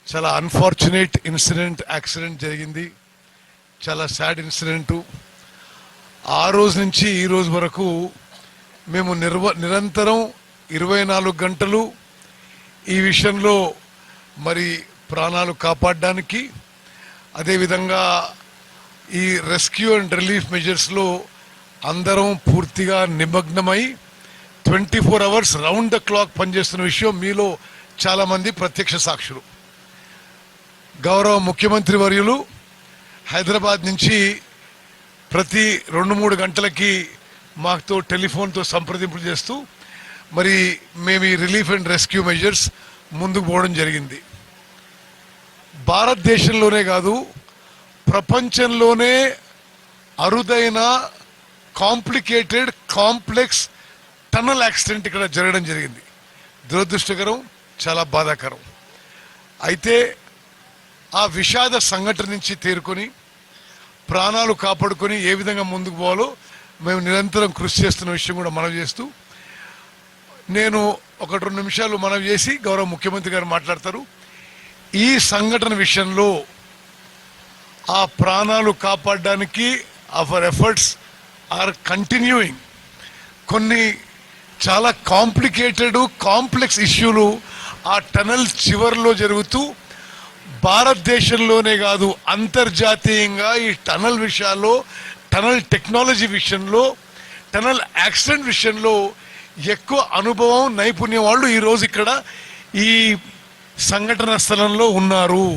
చాలా unfortunate accident జరిగింది. చాలా సాడ్ ఇన్సిడెంటు. ఆ రోజు నుంచి ఈ రోజు వరకు మేము నిరంతరం 24 గంటలు ఈ విషయంలో మరి ప్రాణాలు కాపాడడానికి, అదేవిధంగా ఈ రెస్క్యూ అండ్ రిలీఫ్ మెజర్స్లో అందరం పూర్తిగా నిమగ్నమై 24 అవర్స్ రౌండ్ ద క్లాక్ పనిచేస్తున్న విషయం మీలో చాలామంది ప్రత్యక్ష సాక్షులు. గౌరవ ముఖ్యమంత్రి వర్యులు హైదరాబాద్ నుంచి ప్రతి 2-3 గంటలకి మాతో టెలిఫోన్తో సంప్రదింపులు చేస్తూ మరి మేము ఈ రిలీఫ్ అండ్ రెస్క్యూ మెజర్స్ ముందుకు పోవడం జరిగింది. భారతదేశంలోనే కాదు, ప్రపంచంలోనే అరుదైన కాంప్లికేటెడ్ కాంప్లెక్స్ టన్నల్ యాక్సిడెంట్ ఇక్కడ జరగడం జరిగింది. దురదృష్టకరం, చాలా బాధాకరం. అయితే ఆ విషాద సంఘటన నుంచి తేరుకొని ప్రాణాలు కాపాడుకొని ఏ విధంగా ముందుకు పోవాలో మేము నిరంతరం కృషి చేస్తున్న విషయం కూడా మనవి చేస్తూ, నేను 1-2 నిమిషాలు మనవి చేసి గౌరవ ముఖ్యమంత్రి గారు మాట్లాడతారు. ఈ సంఘటన విషయంలో ఆ ప్రాణాలు కాపాడడానికి అవర్ ఎఫర్ట్స్ ఆర్ కంటిన్యూయింగ్. కొన్ని చాలా కాంప్లెక్స్ ఇష్యూలు ఆ టనల్ చివరిలో జరుగుతూ భారతదేశంలోనే కాదు అంతర్జాతీయంగా ఈ టనల్ విషయాల్లో, టనల్ టెక్నాలజీ విషయంలో, టనల్ యాక్సిడెంట్ విషయంలో ఎక్కువ అనుభవం, నైపుణ్యం వాళ్ళు ఈరోజు ఇక్కడ ఈ సంఘటన స్థలంలో ఉన్నారు.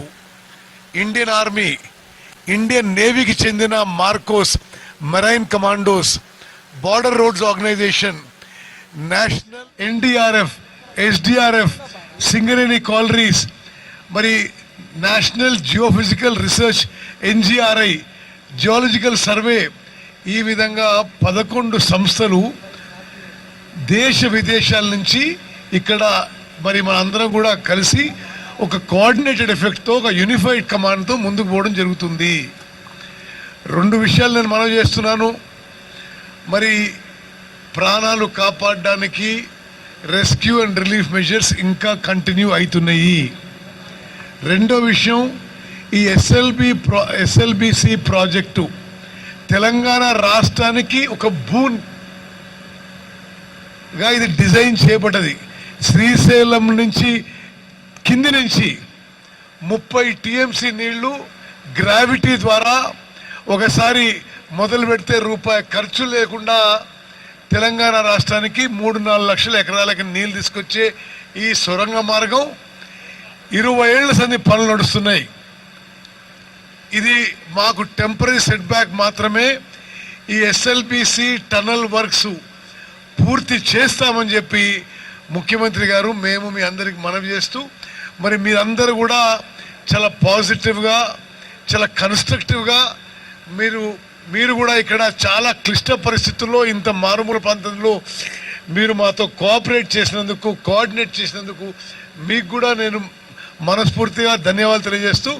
ఇండియన్ ఆర్మీ, ఇండియన్ నేవీకి చెందిన MARCOS, marine commandos, border roads organisation, national NDRF, SDRF, Singareni collieries, మరి national geophysical research NGRI, geological survey, ఈ విధంగా 11 సంస్థలు దేశ విదేశాల నుంచి ఇక్కడ మరి మనందరం కూడా కలిసి ఒక కోఆర్డినేటెడ్ ఎఫెక్ట్తో, ఒక యూనిఫైడ్ కమాండ్తో ముందుకు పోవడం జరుగుతుంది. 2 విషయాలు నేను మనవి చేస్తున్నాను. మరి ప్రాణాలు కాపాడడానికి రెస్క్యూ అండ్ రిలీఫ్ మెజర్స్ ఇంకా కంటిన్యూ అవుతున్నాయి. రెండో విషయం, ఈ ఎస్ఎల్బిసి ప్రాజెక్టు తెలంగాణ రాష్ట్రానికి ఒక బూన్గా ఇది డిజైన్ చేయబడ్డది. శ్రీశైలం నుంచి కింది నుంచి 30 టీఎంసీ నీళ్లు గ్రావిటీ ద్వారా ఒకసారి మొదలు పెడితే రూపాయి ఖర్చు లేకుండా తెలంగాణ రాష్ట్రానికి 3-4 లక్షల ఎకరాలకి నీళ్లు తీసుకొచ్చే ఈ సొరంగ మార్గం 20 ఏళ్ల సంది పనులు నడుస్తున్నాయి. ఇది మాకు టెంపరీ సెట్ బ్యాక్ మాత్రమే. ఈ ఎస్ఎల్బిసి టనల్ వర్క్స్ పూర్తి చేస్తామని చెప్పి ముఖ్యమంత్రి గారు, మేము మీ అందరికి మనవి చేస్తూ, మరి మీరందరూ కూడా చాలా పాజిటివ్గా, చాలా కన్స్ట్రక్టివ్గా మీరు కూడా ఇక్కడ చాలా క్లిష్ట పరిస్థితుల్లో, ఇంత మారుమూల ప్రాంతంలో మీరు మాతో కోఆపరేట్ చేసినందుకు, కోఆర్డినేట్ చేసినందుకు మీకు కూడా నేను మనస్ఫూర్తిగా ధన్యవాదాలు తెలియజేస్తూ